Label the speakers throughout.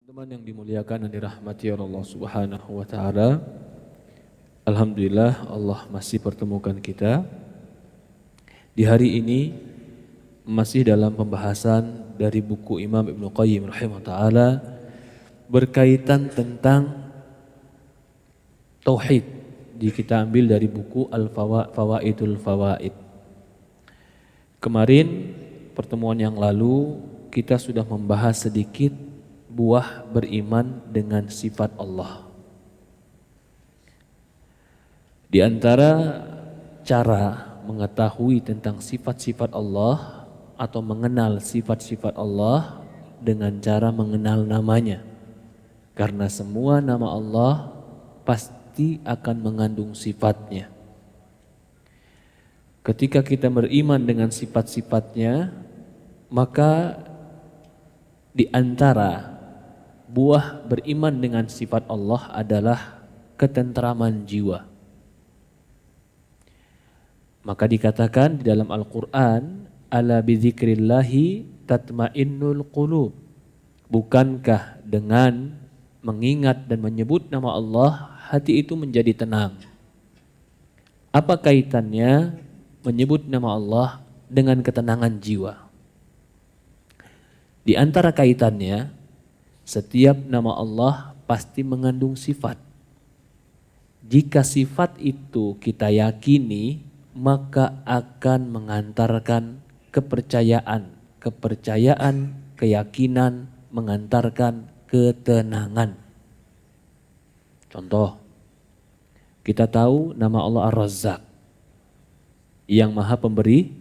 Speaker 1: Teman yang dimuliakan dan dirahmati oleh Allah Subhanahu wa taala. Alhamdulillah Allah masih pertemukan kita di hari ini masih dalam pembahasan dari buku Imam Ibnu Qayyim rahimahullah taala berkaitan tentang tauhid. Kita ambil dari buku Al-Fawaidul Fawaid. Kemarin pertemuan yang lalu kita sudah membahas sedikit buah beriman dengan sifat Allah. Di antara cara mengetahui tentang sifat-sifat Allah atau mengenal sifat-sifat Allah dengan cara mengenal namanya. Karena semua nama Allah pasti akan mengandung sifatnya. Ketika kita beriman dengan sifat-sifatnya, maka di antara buah beriman dengan sifat Allah adalah ketentraman jiwa. Maka dikatakan di dalam Al-Quran, ala bizikrillahi tatmainnul qulub. Bukankah dengan mengingat dan menyebut nama Allah, hati itu menjadi tenang? Apa kaitannya menyebut nama Allah dengan ketenangan jiwa? Di antara kaitannya, setiap nama Allah pasti mengandung sifat. Jika sifat itu kita yakini, maka akan mengantarkan kepercayaan. Kepercayaan, keyakinan, mengantarkan ketenangan. Contoh, kita tahu nama Allah Ar-Razzaq, yang maha pemberi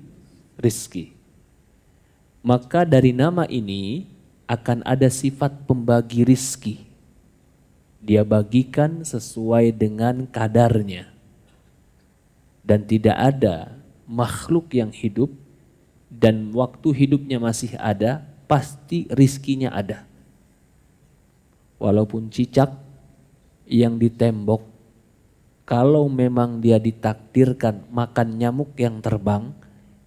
Speaker 1: rizki. Maka dari nama ini akan ada sifat pembagi rizki. Dia bagikan sesuai dengan kadarnya. Dan tidak ada makhluk yang hidup dan waktu hidupnya masih ada, pasti rizkinya ada. Walaupun cicak yang di tembok, kalau memang dia ditakdirkan makan nyamuk yang terbang,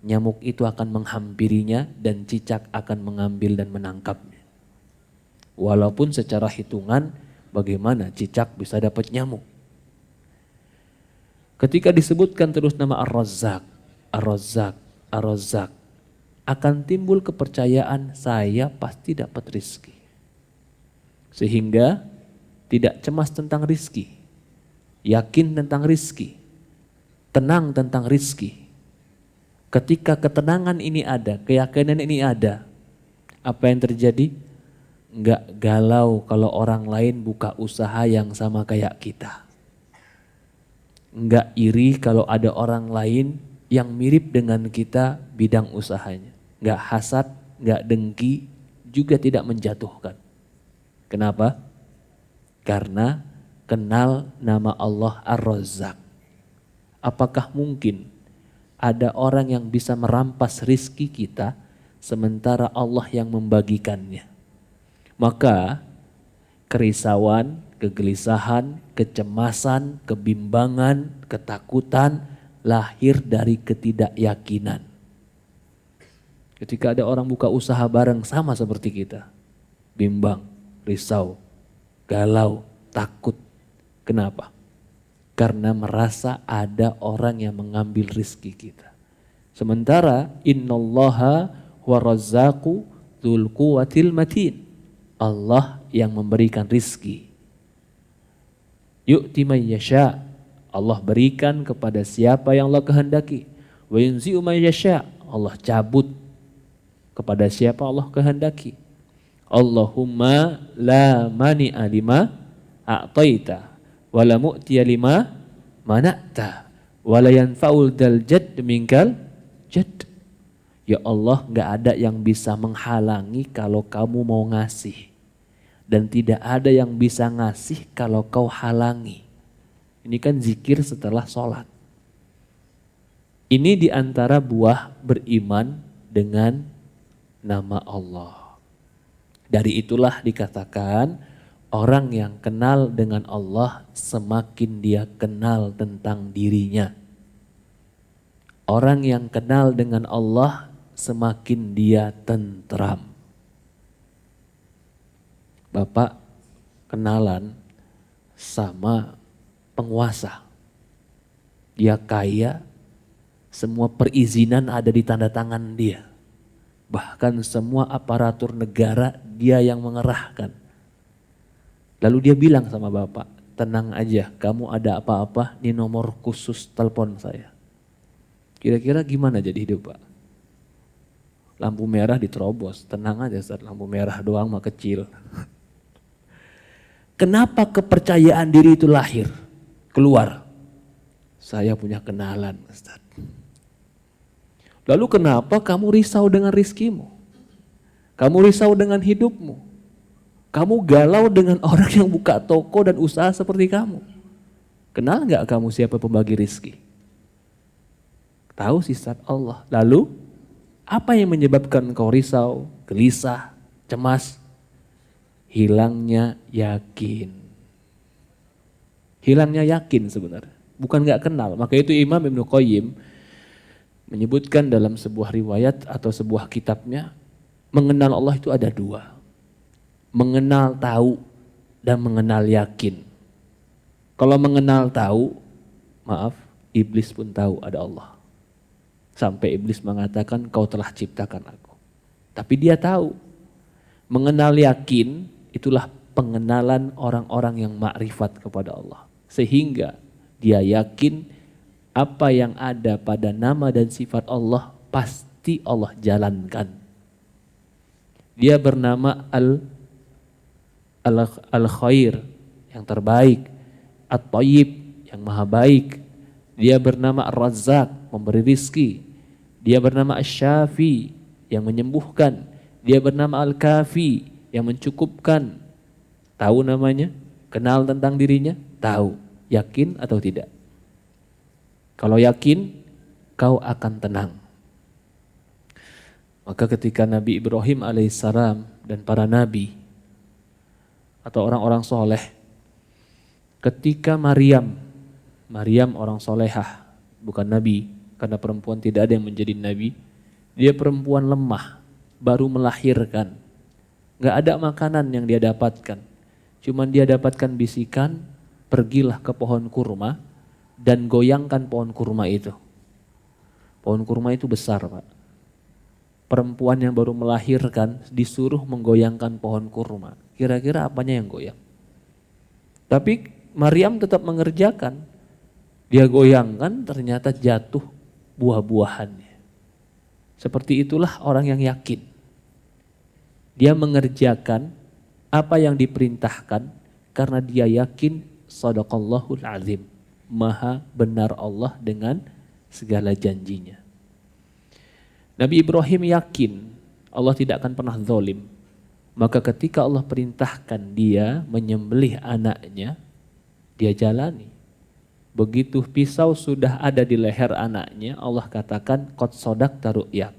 Speaker 1: nyamuk itu akan menghampirinya dan cicak akan mengambil dan menangkapnya. Walaupun secara hitungan bagaimana cicak bisa dapat nyamuk. Ketika disebutkan terus nama Ar-Razzaq, Ar-Razzaq, Ar-Razzaq, akan timbul kepercayaan saya pasti dapat rizki. Sehingga tidak cemas tentang rizki, yakin tentang rizki, tenang tentang rizki. Ketika ketenangan ini ada, keyakinan ini ada, apa yang terjadi? Enggak galau kalau orang lain buka usaha yang sama kayak kita. Enggak iri kalau ada orang lain yang mirip dengan kita bidang usahanya. Enggak hasad, enggak dengki, juga tidak menjatuhkan. Kenapa? Karena kenal nama Allah Ar-Razzaq. Apakah mungkin ada orang yang bisa merampas rizki kita sementara Allah yang membagikannya? Maka kerisauan, kegelisahan, kecemasan, kebimbangan, ketakutan lahir dari ketidakyakinan. Ketika ada orang buka usaha bareng sama seperti kita, bimbang, risau, galau, takut. Kenapa? Karena merasa ada orang yang mengambil rizki kita. Sementara innallaha huwa razzaqu dzul quwwatil matin. Allah yang memberikan rizki. Yu'ti man yasha. Allah berikan kepada siapa yang Allah kehendaki. Wa yunzi'u man yasha. Allah cabut kepada siapa Allah kehendaki. Allahumma la mani'a lima a'taita wa la mu'tiya lima mana'ta wa la yanfa'ul dal jadd minkal jadd. Ya Allah, gak ada yang bisa menghalangi kalau kamu mau ngasih. Dan tidak ada yang bisa ngasih kalau kau halangi. Ini kan zikir setelah sholat. Ini diantara buah beriman dengan nama Allah. Dari itulah dikatakan orang yang kenal dengan Allah semakin dia kenal tentang dirinya. Orang yang kenal dengan Allah semakin dia tentram. Bapak kenalan sama penguasa. Dia kaya, semua perizinan ada di tanda tangan dia. Bahkan semua aparatur negara dia yang mengerahkan. Lalu dia bilang sama bapak, tenang aja, kamu ada apa-apa, ini nomor khusus telepon saya. Kira-kira gimana jadi hidup Pak? Lampu merah diterobos, tenang aja Ustaz, lampu merah doang mah kecil. Kenapa kepercayaan diri itu lahir, keluar? Saya punya kenalan Ustaz. Lalu kenapa kamu risau dengan rizkimu? Kamu risau dengan hidupmu? Kamu galau dengan orang yang buka toko dan usaha seperti kamu? Kenal gak kamu siapa pembagi rizki? Tahu sifat Allah. Lalu apa yang menyebabkan engkau risau, gelisah, cemas? Hilangnya yakin. Hilangnya yakin sebenarnya. Bukan gak kenal. Maka itu Imam Ibnu Qayyim menyebutkan dalam sebuah riwayat atau sebuah kitabnya, mengenal Allah itu ada dua. Mengenal tahu dan mengenal yakin. Kalau mengenal tahu, maaf, iblis pun tahu ada Allah. Sampai iblis mengatakan kau telah ciptakan aku. Tapi dia tahu. Mengenal yakin itulah pengenalan orang-orang yang makrifat kepada Allah. Sehingga dia yakin apa yang ada pada nama dan sifat Allah pasti Allah jalankan. Dia bernama Al-Khair, yang terbaik, At-Tayyib, yang maha baik. Dia bernama Ar-Razzaq, memberi rizki. Dia bernama Asy-Syafi, yang menyembuhkan. Dia bernama Al-Kafi, yang mencukupkan. Tahu namanya? Kenal tentang dirinya? Tahu. Yakin atau tidak? Kalau yakin, kau akan tenang. Maka ketika Nabi Ibrahim alaihissalam dan para nabi atau orang-orang soleh, ketika Maryam orang solehah, bukan nabi, karena perempuan tidak ada yang menjadi nabi, dia perempuan lemah, baru melahirkan, gak ada makanan yang dia dapatkan, cuman dia dapatkan bisikan, pergilah ke pohon kurma dan goyangkan pohon kurma itu. Pohon kurma itu besar Pak. Perempuan yang baru melahirkan disuruh menggoyangkan pohon kurma. Kira-kira apanya yang goyang? Tapi Maryam tetap mengerjakan. Dia goyangkan, ternyata jatuh buah-buahannya. Seperti itulah orang yang yakin. Dia mengerjakan apa yang diperintahkan karena dia yakin Shadaqallahul Azim. Maha benar Allah dengan segala janjinya. Nabi Ibrahim yakin Allah tidak akan pernah zalim. Maka ketika Allah perintahkan dia menyembelih anaknya, dia jalani. Begitu pisau sudah ada di leher anaknya, Allah katakan qad shadaqta ru'yak.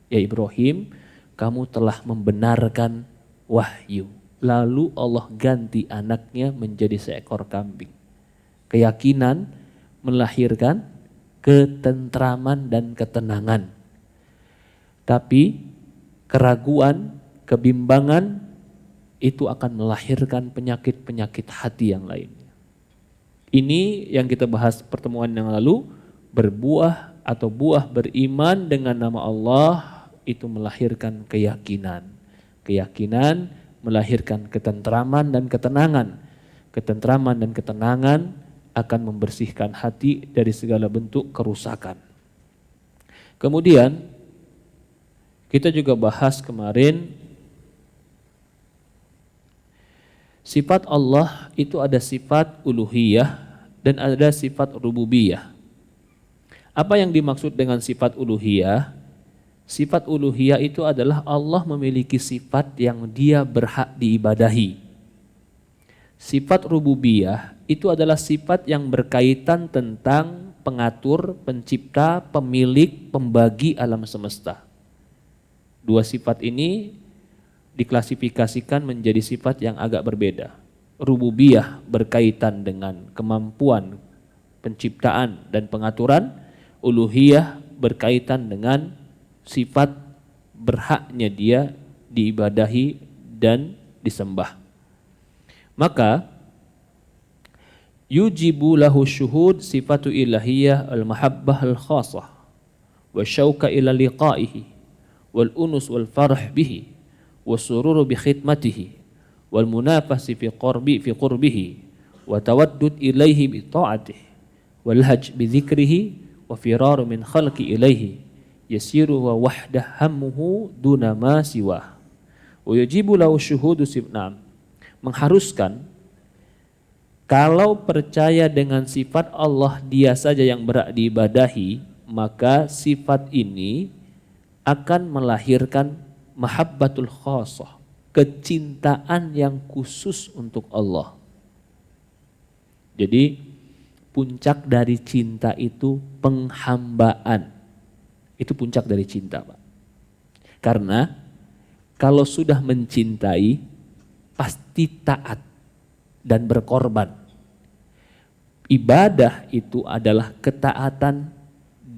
Speaker 1: Ya Ibrahim, kamu telah membenarkan wahyu. Lalu Allah ganti anaknya menjadi seekor kambing. Keyakinan melahirkan ketentraman dan ketenangan. Tapi keraguan, kebimbangan itu akan melahirkan penyakit-penyakit hati yang lainnya. Ini yang kita bahas pertemuan yang lalu, berbuah atau buah beriman dengan nama Allah itu melahirkan keyakinan. Keyakinan melahirkan ketentraman dan ketenangan. Ketentraman dan ketenangan akan membersihkan hati dari segala bentuk kerusakan. Kemudian kita juga bahas kemarin sifat Allah itu ada sifat uluhiyah dan ada sifat rububiyah. Apa yang dimaksud dengan sifat uluhiyah? Sifat uluhiyah itu adalah Allah memiliki sifat yang dia berhak diibadahi. Sifat rububiyah itu adalah sifat yang berkaitan tentang pengatur, pencipta, pemilik, pembagi alam semesta. Dua sifat ini diklasifikasikan menjadi sifat yang agak berbeda. Rububiyah berkaitan dengan kemampuan penciptaan dan pengaturan. Uluhiyah berkaitan dengan sifat berhaknya dia diibadahi dan disembah. Maka yujibu lahu syuhud sifatu ilahiyah al-mahabbah al-khasah wa syauka ila liqaihi wal unus wal farah bihi wa sururu bi khidmatihi wal munafasi fi qurbihi wa tawaddud ilaihi bi ta'atihi wal haj bi dzikrihi wa firaru min khalqi ilaihi yasiru wa wahdah hammuhu duna ma siwah wa yujibu lahu syuhudu sibnam, mengharuskan kalau percaya dengan sifat Allah dia saja yang berhak diibadahi, maka sifat ini akan melahirkan mahabbatul khasah, kecintaan yang khusus untuk Allah. Jadi puncak dari cinta itu penghambaan. Itu puncak dari cinta, Pak. Karena kalau sudah mencintai pasti taat dan berkorban. Ibadah itu adalah ketaatan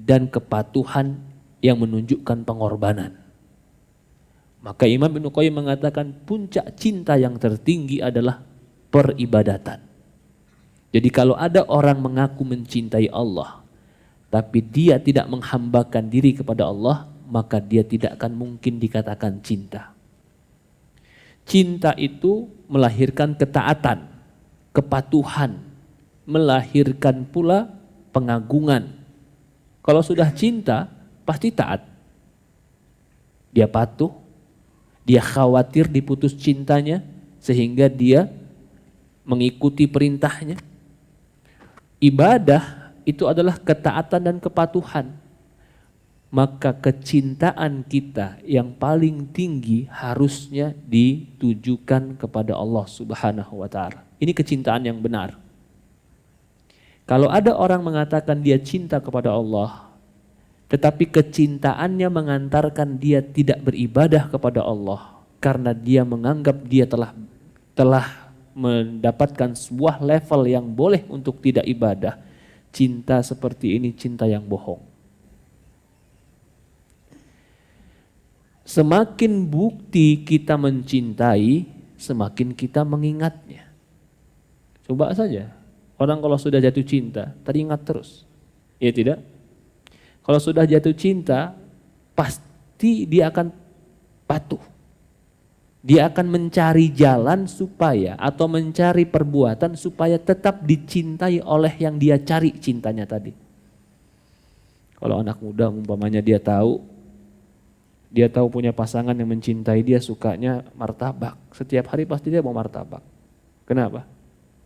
Speaker 1: dan kepatuhan yang menunjukkan pengorbanan. Maka Imam Ibnu Qayyim mengatakan puncak cinta yang tertinggi adalah peribadatan. Jadi kalau ada orang mengaku mencintai Allah, tapi dia tidak menghambakan diri kepada Allah, maka dia tidak akan mungkin dikatakan cinta. Cinta itu melahirkan ketaatan, kepatuhan, melahirkan pula pengagungan. Kalau sudah cinta, pasti taat. Dia patuh, dia khawatir diputus cintanya, sehingga dia mengikuti perintahnya. Ibadah itu adalah ketaatan dan kepatuhan. Maka kecintaan kita yang paling tinggi harusnya ditujukan kepada Allah Subhanahu wa Ta'ala. Ini kecintaan yang benar. Kalau ada orang mengatakan dia cinta kepada Allah, tetapi kecintaannya mengantarkan dia tidak beribadah kepada Allah karena dia menganggap dia telah mendapatkan sebuah level yang boleh untuk tidak ibadah, cinta seperti ini cinta yang bohong. Semakin bukti kita mencintai, semakin kita mengingatnya. Coba saja, orang kalau sudah jatuh cinta, teringat terus. Ya tidak? Kalau sudah jatuh cinta, pasti dia akan patuh. Dia akan mencari jalan supaya, atau mencari perbuatan supaya tetap dicintai oleh yang dia cari cintanya tadi. Kalau anak muda umpamanya dia tahu punya pasangan yang mencintai dia, sukanya martabak. Setiap hari pasti dia mau martabak. Kenapa?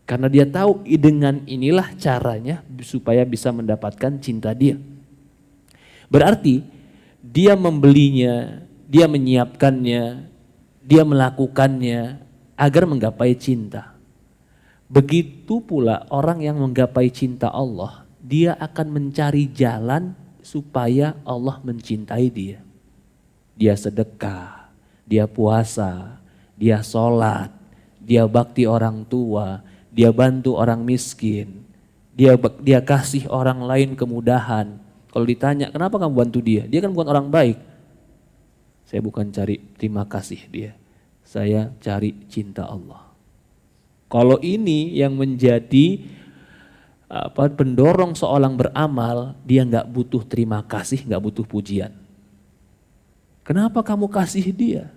Speaker 1: Karena dia tahu dengan inilah caranya supaya bisa mendapatkan cinta dia. Berarti dia membelinya, dia menyiapkannya, dia melakukannya agar menggapai cinta. Begitu pula orang yang menggapai cinta Allah, dia akan mencari jalan supaya Allah mencintai dia. Dia sedekah, dia puasa, dia sholat, dia bakti orang tua, dia bantu orang miskin, dia kasih orang lain kemudahan. Kalau ditanya kenapa kamu bantu dia? Dia kan bukan orang baik. Saya bukan cari terima kasih dia, saya cari cinta Allah. Kalau ini yang menjadi pendorong seorang beramal, dia nggak butuh terima kasih, nggak butuh pujian. Kenapa kamu kasih dia?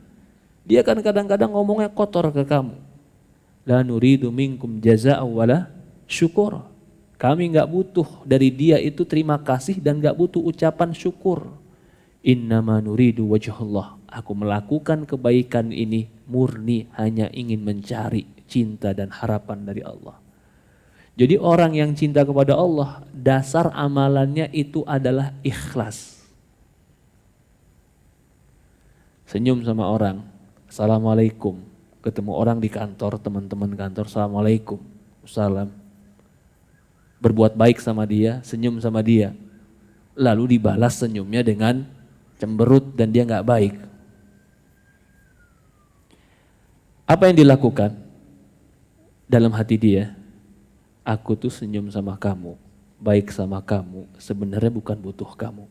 Speaker 1: Dia kan kadang-kadang ngomongnya kotor ke kamu. La nuridu minkum jazaa'a wala syukur. Kami nggak butuh dari dia itu terima kasih dan nggak butuh ucapan syukur. Innama nuridu wajhullah. Aku melakukan kebaikan ini murni hanya ingin mencari cinta dan harapan dari Allah. Jadi orang yang cinta kepada Allah, dasar amalannya itu adalah ikhlas. Senyum sama orang, assalamualaikum. Ketemu orang di kantor, teman-teman kantor, assalamualaikum, salam. Berbuat baik sama dia, senyum sama dia. Lalu dibalas senyumnya dengan cemberut dan dia nggak baik. Apa yang dilakukan dalam hati dia? Aku tuh senyum sama kamu, baik sama kamu, sebenarnya bukan butuh kamu.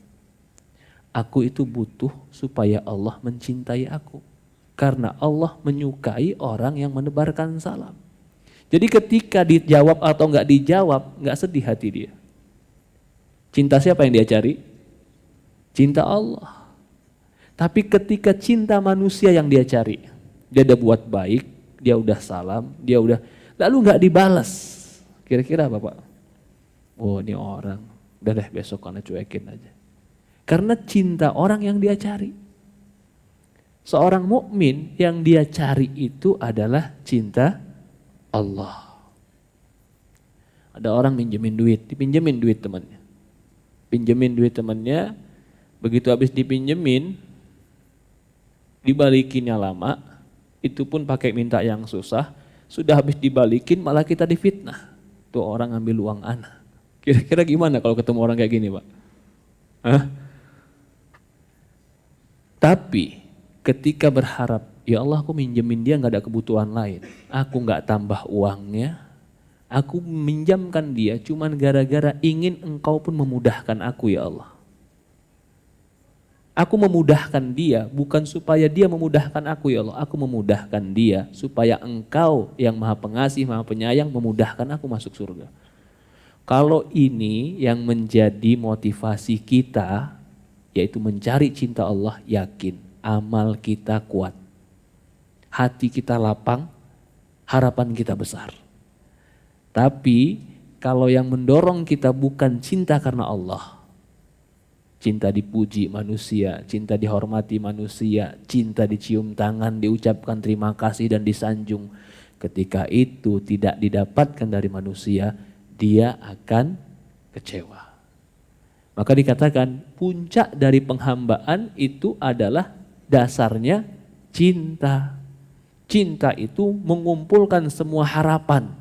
Speaker 1: Aku itu butuh supaya Allah mencintai aku. Karena Allah menyukai orang yang menebarkan salam. Jadi ketika dijawab atau nggak dijawab, nggak sedih hati dia. Cinta siapa yang dia cari? Cinta Allah. Tapi ketika cinta manusia yang dia cari, dia udah buat baik, dia udah salam, dia udah, lalu nggak dibalas. Kira-kira apa Pak? Oh ini orang, udah deh besok karena cuekin aja. Karena cinta orang yang dia cari. Seorang mukmin yang dia cari itu adalah cinta Allah. Ada orang minjemin duit, dipinjemin duit temannya. Pinjemin duit temannya, begitu habis dipinjemin, dibalikinnya lama, itu pun pakai minta yang susah, sudah habis dibalikin malah kita difitnah. Tuh orang ngambil uang anak. Kira-kira gimana kalau ketemu orang kayak gini Pak? Hah? Tapi ketika berharap, ya Allah aku minjemin dia gak ada kebutuhan lain, aku gak tambah uangnya, aku minjamkan dia cuman gara-gara ingin engkau pun memudahkan aku ya Allah. Aku memudahkan dia bukan supaya dia memudahkan aku ya Allah, aku memudahkan dia supaya engkau yang maha pengasih, maha penyayang memudahkan aku masuk surga. Kalau ini yang menjadi motivasi kita, yaitu mencari cinta Allah, yakin amal kita kuat, hati kita lapang, harapan kita besar. Tapi kalau yang mendorong kita bukan cinta karena Allah, cinta dipuji manusia, cinta dihormati manusia, cinta dicium tangan, diucapkan terima kasih dan disanjung, ketika itu tidak didapatkan dari manusia, dia akan kecewa. Maka dikatakan puncak dari penghambaan itu adalah dasarnya cinta. Cinta itu mengumpulkan semua harapan,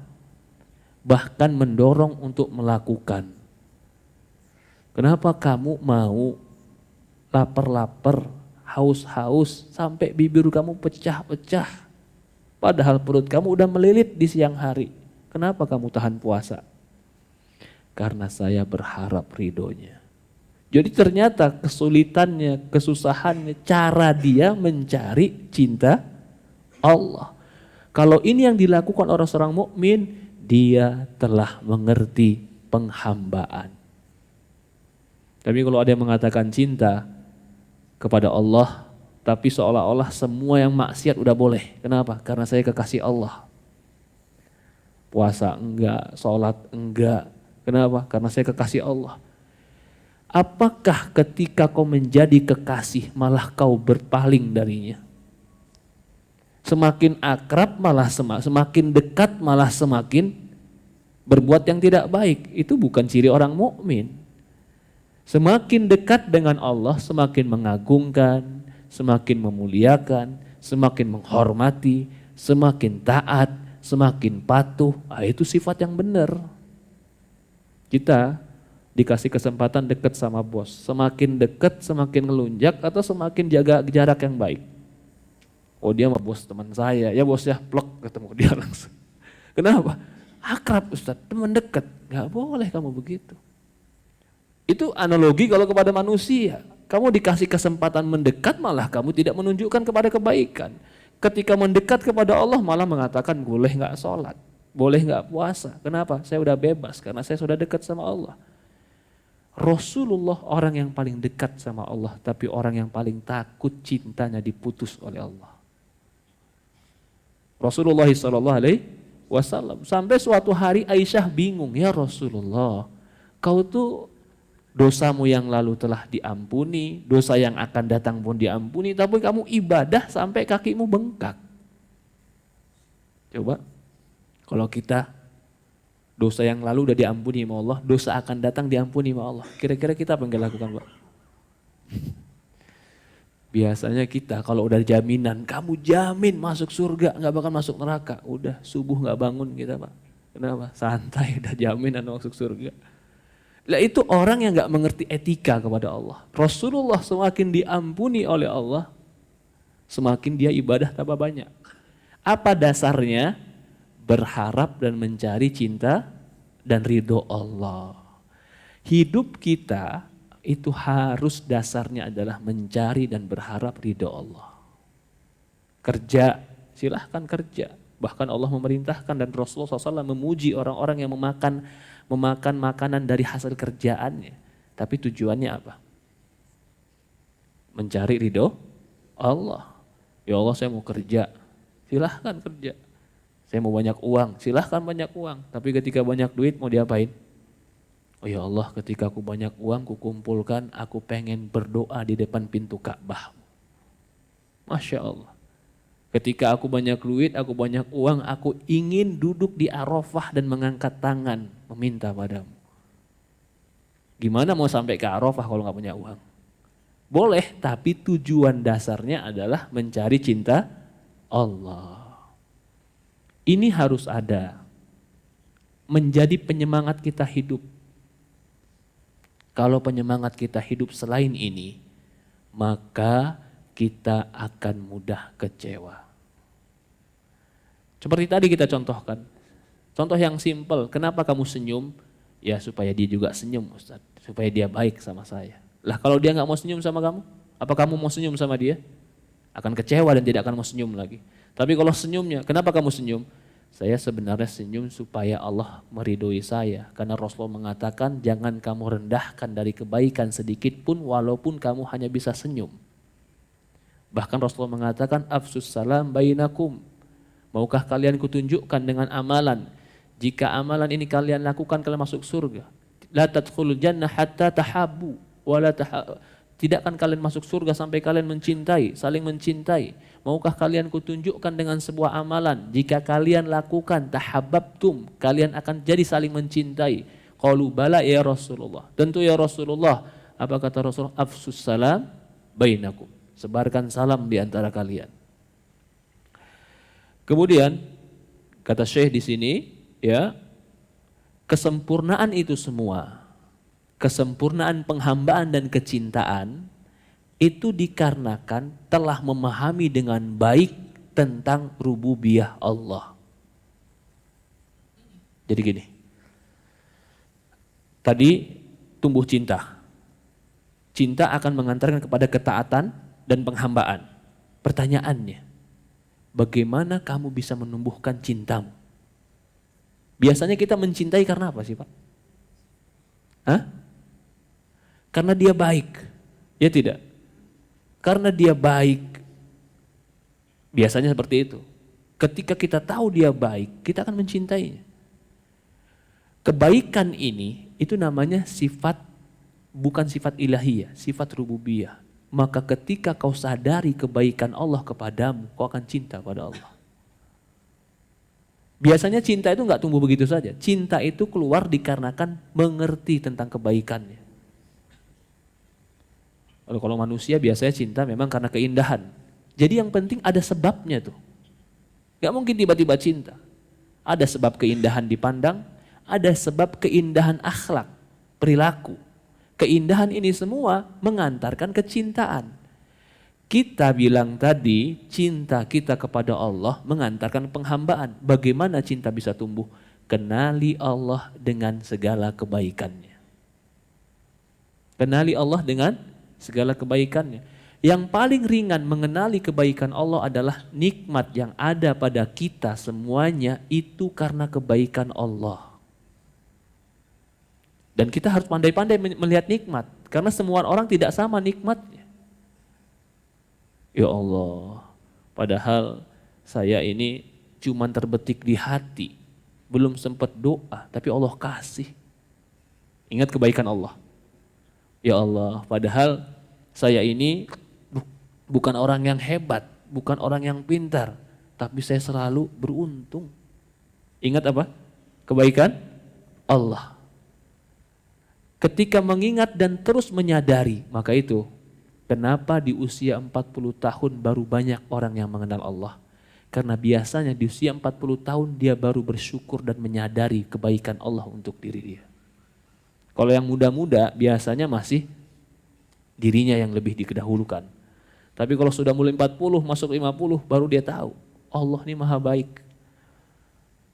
Speaker 1: bahkan mendorong untuk melakukan. Kenapa kamu mau lapar-lapar, haus-haus, sampai bibir kamu pecah-pecah, padahal perut kamu udah melilit di siang hari. Kenapa kamu tahan puasa? Karena saya berharap ridhonya. Jadi ternyata kesulitannya, kesusahannya, cara dia mencari cinta Allah. Kalau ini yang dilakukan oleh seorang mukmin, dia telah mengerti penghambaan. Tapi kalau ada yang mengatakan cinta kepada Allah, tapi seolah-olah semua yang maksiat udah boleh. Kenapa? Karena saya kekasih Allah. Puasa enggak, sholat enggak. Kenapa? Karena saya kekasih Allah. Apakah ketika kau menjadi kekasih malah kau berpaling darinya? Semakin akrab malah semakin dekat malah semakin berbuat yang tidak baik. Itu bukan ciri orang mukmin. Semakin dekat dengan Allah, semakin mengagungkan, semakin memuliakan, semakin menghormati, semakin taat, semakin patuh. Itu sifat yang benar. Kita dikasih kesempatan dekat sama bos, semakin dekat semakin ngelunjak atau semakin jaga jarak yang baik? Oh dia mah bos teman saya, ya bos ya, plok ketemu dia langsung. Kenapa? Akrab Ustaz, teman dekat, gak boleh kamu begitu. Itu analogi kalau kepada manusia, kamu dikasih kesempatan mendekat malah kamu tidak menunjukkan kepada kebaikan. Ketika mendekat kepada Allah malah mengatakan boleh gak sholat, boleh gak puasa. Kenapa? Saya udah bebas karena saya sudah dekat sama Allah. Rasulullah orang yang paling dekat sama Allah, tapi orang yang paling takut cintanya diputus oleh Allah. Rasulullah SAW sampai suatu hari Aisyah bingung, ya Rasulullah, kau tuh dosamu yang lalu telah diampuni, dosa yang akan datang pun diampuni, tapi kamu ibadah sampai kakimu bengkak. Coba, kalau kita dosa yang lalu udah diampuni sama Allah, dosa akan datang diampuni sama Allah. Kira-kira kita apa yang kita lakukan, Pak? Biasanya kita kalau udah jaminan, kamu jamin masuk surga, nggak bakal masuk neraka. Udah subuh nggak bangun kita Pak. Kenapa? Santai, udah jaminan masuk surga. Lah itu orang yang nggak mengerti etika kepada Allah. Rasulullah semakin diampuni oleh Allah, semakin dia ibadah tambah banyak. Apa dasarnya? Berharap dan mencari cinta dan ridho Allah. Hidup kita itu harus dasarnya adalah mencari dan berharap ridho Allah. Kerja, silahkan kerja. Bahkan Allah memerintahkan dan Rasulullah SAW memuji orang-orang yang memakan makanan dari hasil kerjaannya. Tapi tujuannya apa? Mencari ridho Allah. Ya Allah, saya mau kerja, silahkan kerja. Saya mau banyak uang, silahkan banyak uang. Tapi ketika banyak duit mau diapain? Oh ya Allah, ketika aku banyak uang, ku kumpulkan, aku pengen berdoa di depan pintu Ka'bah. Masya Allah. Ketika aku banyak duit, aku banyak uang, aku ingin duduk di Arafah dan mengangkat tangan, meminta padamu. Gimana mau sampai ke Arafah kalau nggak punya uang? Boleh, tapi tujuan dasarnya adalah mencari cinta Allah. Ini harus ada. Menjadi penyemangat kita hidup. Kalau penyemangat kita hidup selain ini, maka kita akan mudah kecewa. Seperti tadi kita contohkan. Contoh yang simpel, kenapa kamu senyum? Ya supaya dia juga senyum, Ustaz. Supaya dia baik sama saya. Lah kalau dia nggak mau senyum sama kamu, apa kamu mau senyum sama dia? Akan kecewa dan tidak akan mau senyum lagi. Tapi kalau senyumnya, kenapa kamu senyum? Saya sebenarnya senyum supaya Allah meridhoi saya. Karena Rasulullah mengatakan jangan kamu rendahkan dari kebaikan sedikit pun walaupun kamu hanya bisa senyum. Bahkan Rasulullah mengatakan afsus salam bainakum. Maukah kalian kutunjukkan dengan amalan? Jika amalan ini kalian lakukan kalian masuk surga. La tadkhulul jannah hatta tahabbu. Tidak akan kalian masuk surga sampai kalian mencintai, saling mencintai. Maukah kalian kutunjukkan dengan sebuah amalan? Jika kalian lakukan tahabbabtum, kalian akan jadi saling mencintai. Qalu bala ya Rasulullah. Tentu ya Rasulullah. Apa kata Rasulullah? Afsus salam bainakum. Sebarkan salam di antara kalian. Kemudian kata Syekh di sini, ya, kesempurnaan itu semua, kesempurnaan penghambaan dan kecintaan itu dikarenakan telah memahami dengan baik tentang rububiyah Allah. Jadi gini, tadi tumbuh cinta. Cinta akan mengantarkan kepada ketaatan dan penghambaan. Pertanyaannya, bagaimana kamu bisa menumbuhkan cintamu? Biasanya kita mencintai karena apa sih Pak? Hah? Karena dia baik, ya tidak? Karena dia baik, biasanya seperti itu. Ketika kita tahu dia baik, kita akan mencintainya. Kebaikan ini, itu namanya sifat, bukan sifat ilahiyah, sifat rububiyah. Maka ketika kau sadari kebaikan Allah kepadamu, kau akan cinta pada Allah. Biasanya cinta itu nggak tumbuh begitu saja. Cinta itu keluar dikarenakan mengerti tentang kebaikannya. Lalu kalau manusia biasanya cinta memang karena keindahan. Jadi yang penting ada sebabnya tuh. Gak mungkin tiba-tiba cinta. Ada sebab keindahan dipandang, ada sebab keindahan akhlak, perilaku. Keindahan ini semua mengantarkan kecintaan. Kita bilang tadi cinta kita kepada Allah mengantarkan penghambaan. Bagaimana cinta bisa tumbuh? Kenali Allah dengan segala kebaikannya. Kenali Allah dengan segala kebaikannya. Yang paling ringan mengenali kebaikan Allah adalah nikmat yang ada pada kita semuanya itu karena kebaikan Allah. Dan kita harus pandai-pandai melihat nikmat. Karena semua orang tidak sama nikmatnya. Ya Allah, padahal saya ini cuman terbetik di hati. Belum sempat doa, tapi Allah kasih. Ingat kebaikan Allah. Ya Allah, padahal saya ini bukan orang yang hebat, bukan orang yang pintar. Tapi saya selalu beruntung. Ingat apa? Kebaikan Allah. Ketika mengingat dan terus menyadari, maka itu kenapa di usia 40 tahun baru banyak orang yang mengenal Allah. Karena biasanya di usia 40 tahun dia baru bersyukur dan menyadari kebaikan Allah untuk diri dia. Kalau yang muda-muda biasanya masih dirinya yang lebih didahulukan. Tapi kalau sudah mulai 40 masuk 50 baru dia tahu Allah ini maha baik.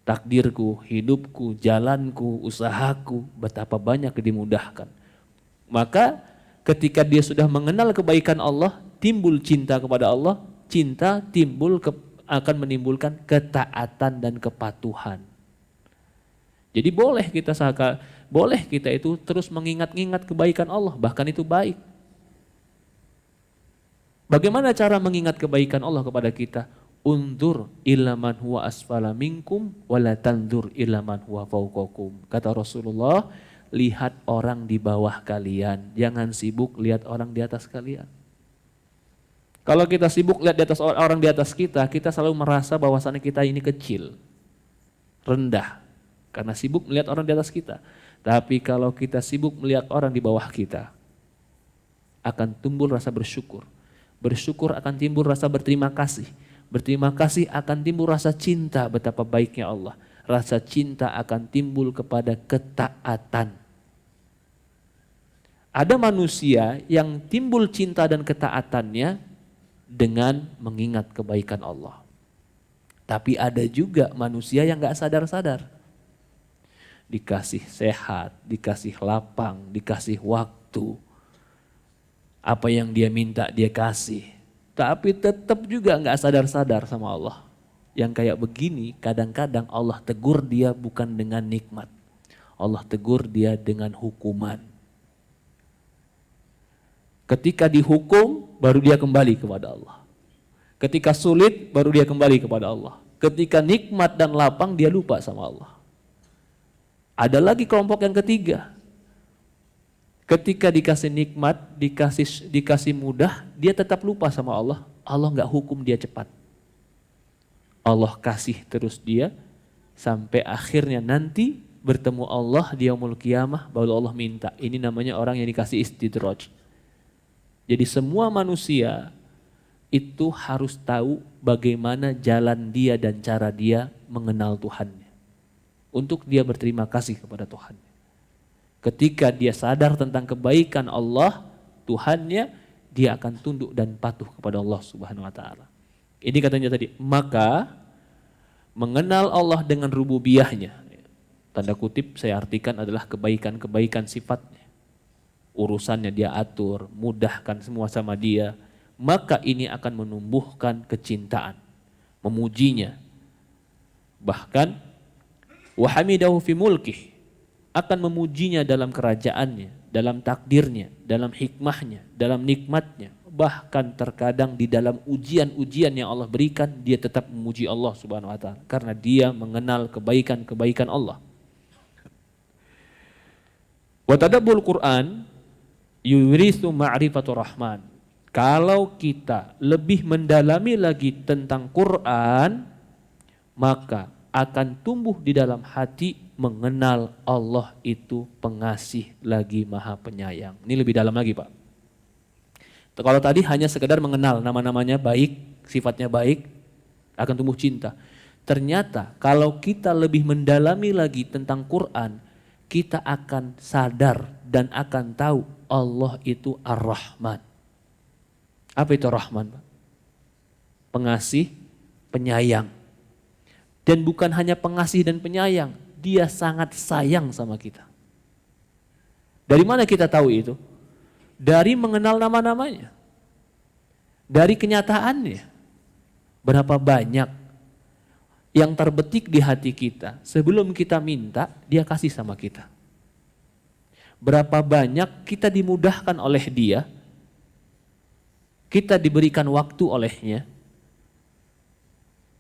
Speaker 1: Takdirku, hidupku, jalanku, usahaku, betapa banyak dimudahkan. Maka ketika dia sudah mengenal kebaikan Allah, timbul cinta kepada Allah, cinta timbul akan menimbulkan ketaatan dan kepatuhan. Jadi boleh kita itu terus mengingat-ingat kebaikan Allah, bahkan itu baik. Bagaimana cara mengingat kebaikan Allah kepada kita? Undur ila man huwa asfala minkum wala tandur ila man huwa fawqakum. Kata Rasulullah, lihat orang di bawah kalian, jangan sibuk lihat orang di atas kalian. Kalau kita sibuk lihat di atas orang di atas kita selalu merasa bahwasannya kita ini kecil, rendah, karena sibuk melihat orang di atas kita. Tapi kalau kita sibuk melihat orang di bawah kita, akan timbul rasa bersyukur. Bersyukur akan timbul rasa berterima kasih. Berterima kasih akan timbul rasa cinta betapa baiknya Allah. Rasa cinta akan timbul kepada ketaatan. Ada manusia yang timbul cinta dan ketaatannya dengan mengingat kebaikan Allah. Tapi ada juga manusia yang gak sadar-sadar. Dikasih sehat, dikasih lapang, dikasih waktu. Apa yang dia minta dia kasih. Tapi tetap juga gak sadar-sadar sama Allah. Yang kayak begini kadang-kadang Allah tegur dia bukan dengan nikmat. Allah tegur dia dengan hukuman. Ketika dihukum baru dia kembali kepada Allah. Ketika sulit baru dia kembali kepada Allah. Ketika nikmat dan lapang dia lupa sama Allah. Ada lagi kelompok yang ketiga. Ketika dikasih nikmat, dikasih mudah, dia tetap lupa sama Allah. Allah nggak hukum dia cepat. Allah kasih terus dia sampai akhirnya nanti bertemu Allah di yaumul qiyamah baru Allah minta. Ini namanya orang yang dikasih istidraj. Jadi semua manusia itu harus tahu bagaimana jalan dia dan cara dia mengenal Tuhannya. Untuk dia berterima kasih kepada Tuhan. Ketika dia sadar tentang kebaikan Allah, Tuhannya, dia akan tunduk dan patuh kepada Allah Subhanahu wa taala. Ini katanya tadi, maka mengenal Allah dengan rububiyahnya. Tanda kutip saya artikan adalah kebaikan-kebaikan sifatnya. Urusannya dia atur, mudahkan semua sama dia. Maka ini akan menumbuhkan kecintaan, memujinya. Bahkan wahamidahu fi mulkih, akan memujinya dalam kerajaannya, dalam takdirnya, dalam hikmahnya, dalam nikmatnya. Bahkan terkadang di dalam ujian-ujian yang Allah berikan, dia tetap memuji Allah Subhanahu wa taala karena dia mengenal kebaikan-kebaikan Allah. Wa tadabbul Quran yurithu ma'rifatur rahman. Kalau kita lebih mendalami lagi tentang Quran, maka akan tumbuh di dalam hati mengenal Allah itu pengasih lagi maha penyayang. Ini lebih dalam lagi Pak. Kalau tadi hanya sekedar mengenal nama-namanya baik, sifatnya baik, akan tumbuh cinta. Ternyata kalau kita lebih mendalami lagi tentang Quran, kita akan sadar dan akan tahu Allah itu Ar-Rahman. Apa itu Rahman Pak? Pengasih, penyayang. Dan bukan hanya pengasih dan penyayang, dia sangat sayang sama kita. Dari mana kita tahu itu? Dari mengenal nama-namanya. Dari kenyataannya. Berapa banyak yang terbetik di hati kita, sebelum kita minta, dia kasih sama kita. Berapa banyak kita dimudahkan oleh dia, kita diberikan waktu olehnya,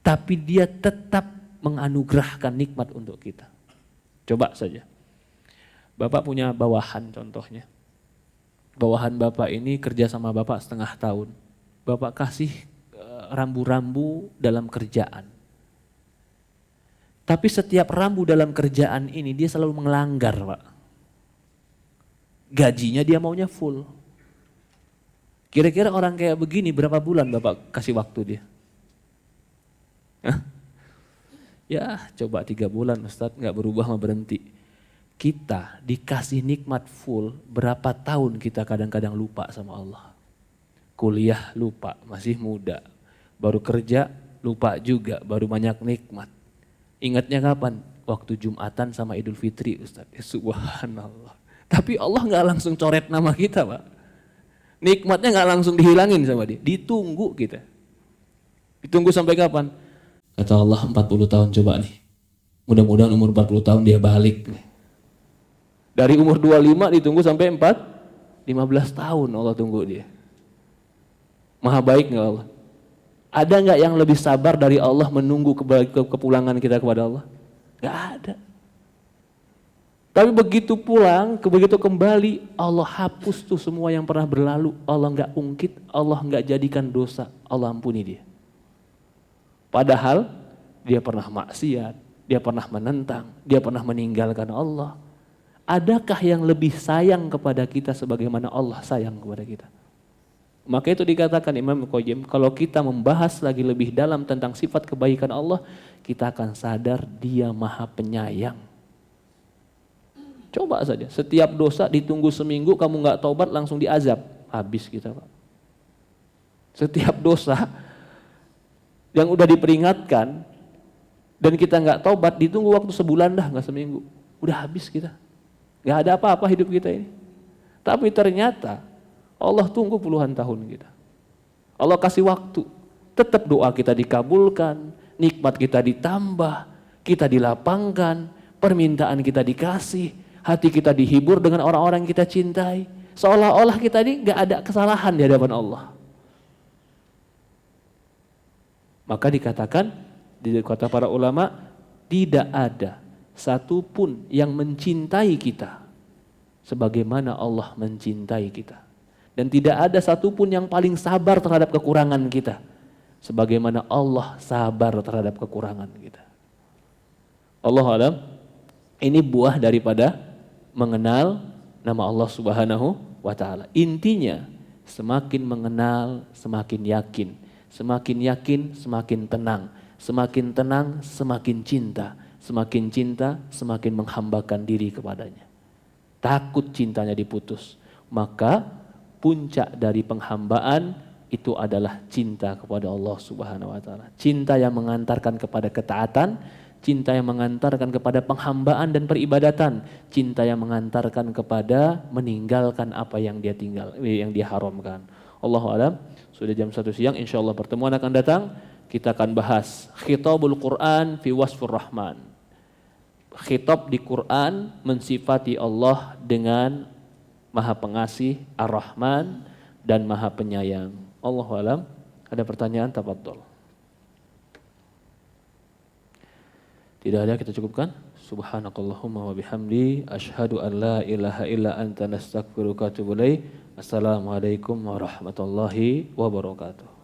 Speaker 1: tapi dia tetap menganugerahkan nikmat untuk kita. Coba saja. Bapak punya bawahan contohnya. Bawahan Bapak ini kerja sama Bapak setengah tahun. Bapak kasih rambu-rambu dalam kerjaan. Tapi setiap rambu dalam kerjaan ini dia selalu melanggar Pak. Gajinya dia maunya full. Kira-kira orang kayak begini berapa bulan Bapak kasih waktu dia? Hah? Ya coba 3 bulan Ustadz gak berubah mau berhenti. Kita dikasih nikmat full, berapa tahun kita kadang-kadang lupa sama Allah. Kuliah lupa, masih muda. Baru kerja lupa juga, baru banyak nikmat. Ingatnya kapan? Waktu Jumatan sama Idul Fitri Ustadz. Ya, subhanallah. Tapi Allah gak langsung coret nama kita Pak. Nikmatnya gak langsung dihilangin sama dia, ditunggu kita. Ditunggu sampai kapan? Kata Allah 40 tahun coba nih. Mudah-mudahan umur 40 tahun dia balik. Dari umur 25 ditunggu sampai 15 tahun Allah tunggu dia. Maha baik nggak Allah? Ada nggak yang lebih sabar dari Allah menunggu kepulangan kita kepada Allah? Nggak ada. Tapi begitu pulang, begitu kembali, Allah hapus tuh semua yang pernah berlalu. Allah nggak ungkit, Allah nggak jadikan dosa, Allah ampuni dia. Padahal dia pernah maksiat, dia pernah menentang, dia pernah meninggalkan Allah. Adakah yang lebih sayang kepada kita sebagaimana Allah sayang kepada kita? Maka itu dikatakan Imam Qayyim, kalau kita membahas lagi lebih dalam tentang sifat kebaikan Allah, kita akan sadar dia Maha Penyayang. Coba saja, setiap dosa ditunggu seminggu, kamu nggak taubat langsung diazab, habis kita Pak. Setiap dosa yang udah diperingatkan dan kita nggak taubat, ditunggu waktu sebulan dah, nggak seminggu, udah habis kita. Nggak ada apa-apa hidup kita ini. Tapi ternyata Allah tunggu puluhan tahun kita. Allah kasih waktu, tetap doa kita dikabulkan, nikmat kita ditambah, kita dilapangkan, permintaan kita dikasih, hati kita dihibur dengan orang-orang yang kita cintai. Seolah-olah kita ini nggak ada kesalahan di hadapan Allah. Maka dikatakan, di kata para ulama, tidak ada satupun yang mencintai kita sebagaimana Allah mencintai kita. Dan tidak ada satupun yang paling sabar terhadap kekurangan kita sebagaimana Allah sabar terhadap kekurangan kita. Allah alam, ini buah daripada mengenal nama Allah Subhanahu wa ta'ala. Intinya, semakin mengenal, semakin yakin. Semakin yakin, semakin tenang. Semakin tenang, semakin cinta. Semakin cinta, semakin menghambakan diri kepadanya. Takut cintanya diputus. Maka puncak dari penghambaan itu adalah cinta kepada Allah Subhanahu wa ta'ala. Cinta yang mengantarkan kepada ketaatan, cinta yang mengantarkan kepada penghambaan dan peribadatan, cinta yang mengantarkan kepada meninggalkan apa yang dia haramkan. Allahu a'lam. Sudah jam 1 siang, insyaallah pertemuan akan datang kita akan bahas khitabul Quran fi wasfur Rahman. Khitab di Quran mensifati Allah dengan Maha Pengasih, Ar-Rahman dan Maha Penyayang. Allahu a'lam. Ada pertanyaan? Tafadhol. Tidak ada, kita cukupkan. Subhanakallahumma wa bihamdi asyhadu an la ilaha illa anta nastaghfiruka wa atubu ilaik. Assalamualaikum warahmatullahi wabarakatuh.